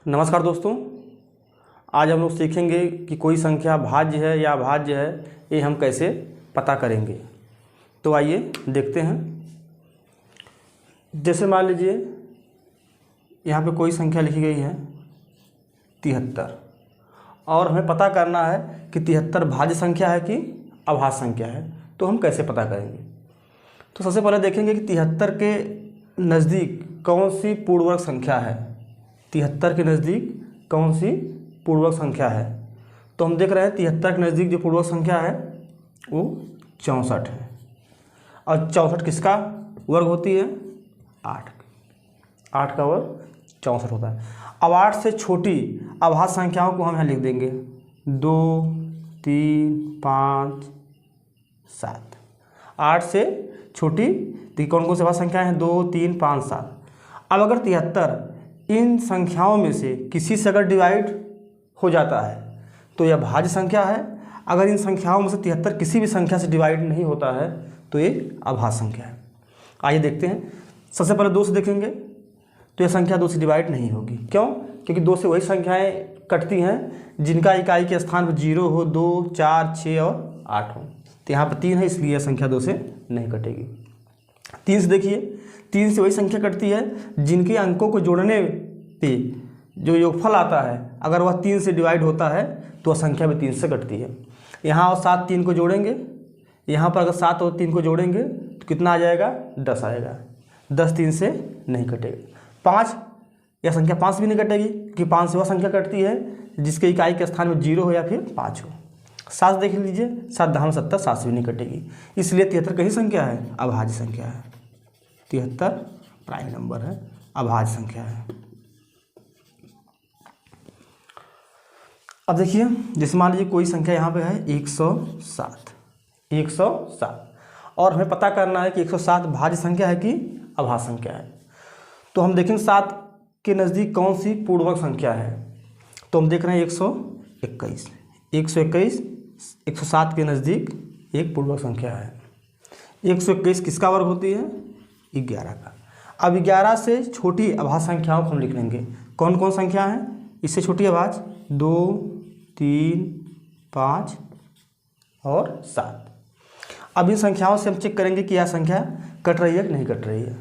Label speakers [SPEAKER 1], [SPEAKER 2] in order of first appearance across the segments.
[SPEAKER 1] नमस्कार दोस्तों, आज हम लोग सीखेंगे कि कोई संख्या भाज्य है या अभाज्य है, ये हम कैसे पता करेंगे। तो आइए देखते हैं। जैसे मान लीजिए यहाँ पे कोई संख्या लिखी गई है 73 और हमें पता करना है कि 73 भाज्य संख्या है कि अभाज्य संख्या है। तो हम कैसे पता करेंगे? तो सबसे पहले देखेंगे कि 73 के नज़दीक कौन सी पूर्णवर्ग संख्या है। 73 के नज़दीक कौन सी पूर्णवर्ग संख्या है? तो हम देख रहे हैं 73 के नज़दीक जो पूर्णवर्ग संख्या है वो 64 है। और 64 किसका वर्ग होती है? 8 का वर्ग 64 होता है। अब 8 से छोटी अभाज्य संख्याओं को हम यहाँ लिख देंगे 2, 3, 5, 7। 8 से छोटी कौन कौन सी अभाज्य संख्याएँ हैं? 2, 3, 5, 7। अब अगर 73 इन संख्याओं में से किसी से अगर डिवाइड हो जाता है तो यह भाज्य संख्या है। अगर इन संख्याओं में से 73 किसी भी संख्या से डिवाइड नहीं होता है तो ये अभाज्य संख्या है। आइए देखते हैं। सबसे पहले 2 से देखेंगे तो यह संख्या 2 से डिवाइड नहीं होगी। क्यों? क्योंकि 2 से वही संख्याएं कटती हैं जिनका इकाई के स्थान पर 0 हो, 2, 4, 6 और 8 हो। तो यहाँ पर 3 है, इसलिए यह संख्या 2 से नहीं कटेगी। 3 से देखिए, 3 से वही संख्या कटती है जिनके अंकों को जोड़ने पे जो योगफल आता है अगर वह 3 से डिवाइड होता है तो वह संख्या भी 3 से कटती है। यहाँ और 7 3 को जोड़ेंगे, यहाँ पर अगर 7 और 3 को जोड़ेंगे तो कितना आ जाएगा? 10 आएगा। 10 3 से नहीं कटेगा। 5, यह संख्या 5 से भी नहीं कटेगी क्योंकि 5 से वह संख्या कटती है जिसके इकाई के स्थान में 0 हो या फिर 5 हो। 7 देख लीजिए, 7 दहाम 70, 7 से भी नहीं कटेगी। इसलिए 73 कहीं संख्या है? अभाज्य संख्या है। 73 प्राइम नंबर है, अभाज्य संख्या है। अब देखिए, जैसे मान लीजिए कोई संख्या यहाँ पे है 107 और हमें पता करना है कि 107 भाज्य संख्या है कि अभाज्य संख्या है। तो हम देखेंगे 7 के नज़दीक कौन सी पूर्णवर्ग संख्या है। तो हम देख रहे हैं 121 107 के नज़दीक एक पूर्णवर्ग संख्या है। 121 किसका वर्ग होती है? 11 का। अब 11 से छोटी अभाज्य संख्याओं को हम लिख लेंगे। कौन कौन संख्या है इससे छोटी अभाज्य? 2, 3, 5 और 7। अब इन संख्याओं से हम चेक करेंगे कि यह संख्या कट रही है कि नहीं कट रही है।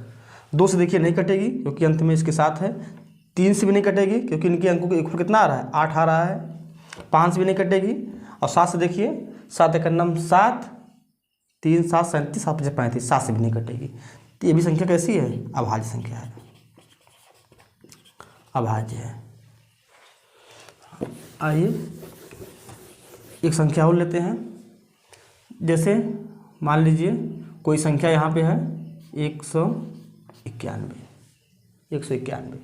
[SPEAKER 1] 2 से देखिए नहीं कटेगी क्योंकि अंत में इसके 7 है। 3 से भी नहीं कटेगी क्योंकि इनके अंकों का योगफल कितना आ रहा है? 8 आ रहा है। 5 से भी नहीं कटेगी। और 7 से देखिए, 7 एक नम 7, 3 7 37, 7 5 35, 7 से भी नहीं कटेगी। तो ये भी संख्या कैसी है? अभाज्य संख्या है, अभाज्य है। आइए एक संख्या और लेते हैं। जैसे मान लीजिए कोई संख्या यहाँ पे है 191।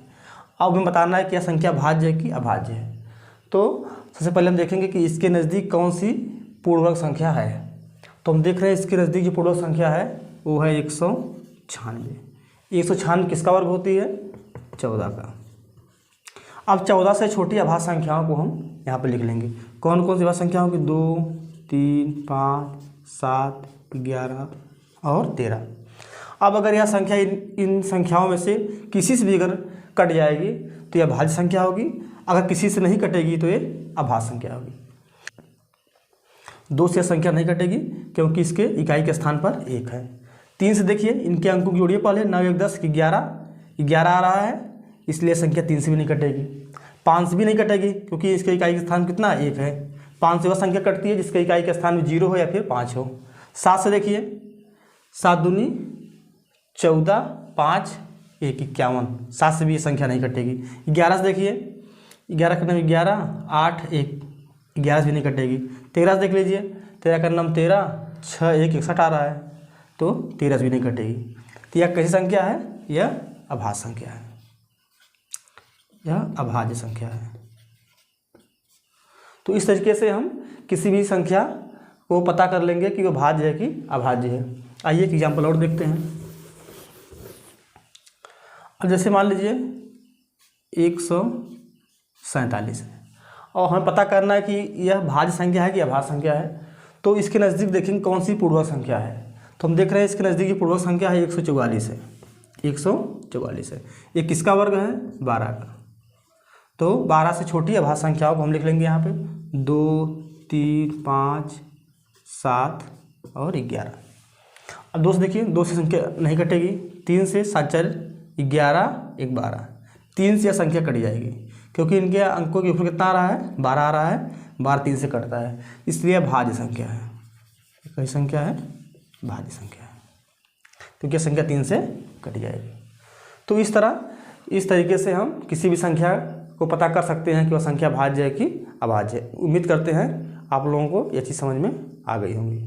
[SPEAKER 1] अब हमें बताना है कि यह संख्या भाज्य है कि अभाज्य है। तो सबसे पहले हम देखेंगे कि इसके नज़दीक कौन सी पूर्णवर्ग संख्या है। तो हम देख रहे हैं इसके नज़दीक जो पूर्णवर्ग संख्या है वो है 196। 196 किसका वर्ग होती है? 14 का। अब 14 से छोटी अभाज्य संख्याओं को हम यहाँ पर लिख लेंगे। कौन कौन सी अभाज्य संख्याओं की? 2, 3, 5, 7, 11 और 13। अब अगर यह संख्या इन संख्याओं में से किसी से भी अगर कट जाएगी तो यह भाज्य संख्या होगी। अगर किसी से नहीं कटेगी तो ये अभाज्य संख्या होगी। 2 से यह संख्या नहीं कटेगी क्योंकि इसके इकाई के स्थान पर 1 है। 3 से देखिए, इनके अंकों की जोड़िए पहले, 9 1 10 11 आ रहा है, इसलिए संख्या 3 से भी नहीं कटेगी। 5 से भी नहीं कटेगी क्योंकि इसके इकाई के स्थान कितना? 1 है। 5 से वह संख्या कटती है जिसके इकाई के स्थान में 0 हो या फिर 5 हो। 7 से देखिए, 7 दूनी 14, 5 1 51, 7 से भी ये संख्या नहीं कटेगी। 11 से देखिए, 11 का नाम 11, 8 1, 11 से भी नहीं कटेगी। 13 से देख लीजिए, 13 का नाम 13, 6 1 61 आ रहा है, तो 13 से भी नहीं कटेगी। तो यह कैसी संख्या है? यह अभाज्य संख्या है, यह अभाज्य संख्या है। तो इस तरीके से हम किसी भी संख्या को पता कर लेंगे कि वह भाज्य है कि अभाज्य है। आइए एक एग्जाम्पल और देखते हैं। अब जैसे मान लीजिए 147 है और हमें पता करना है कि यह भाज्य संख्या है कि अभाज्य संख्या है। तो इसके नज़दीक देखेंगे कौन सी पूर्णवर्ग संख्या है। तो हम देख रहे हैं इसके नज़दीक की पूर्णवर्ग संख्या है 144 है। 144 है। ये किसका वर्ग है? 12 का। तो 12 से छोटी अभाज्य संख्याओं को हम लिख लेंगे यहाँ पे 2, 3, 5, 7 और 11। अब दोस्त देखिए 2 से संख्या नहीं कटेगी, 3 से 7 4 11 1 12, 3 से यह संख्या कट जाएगी क्योंकि इनके अंकों के ऊपर कितना आ रहा है 12 आ रहा है, 12 3 से कटता है, इसलिए भाज्य संख्या है। कई संख्या है भाज्य संख्या है क्योंकि संख्या 3 से कट जाएगी। तो इस तरीके से हम किसी भी संख्या को पता कर सकते हैं कि वह संख्या भाज्य है कि अभाज्य है। उम्मीद करते हैं आप लोगों को यह चीज़ समझ में आ गई होंगी।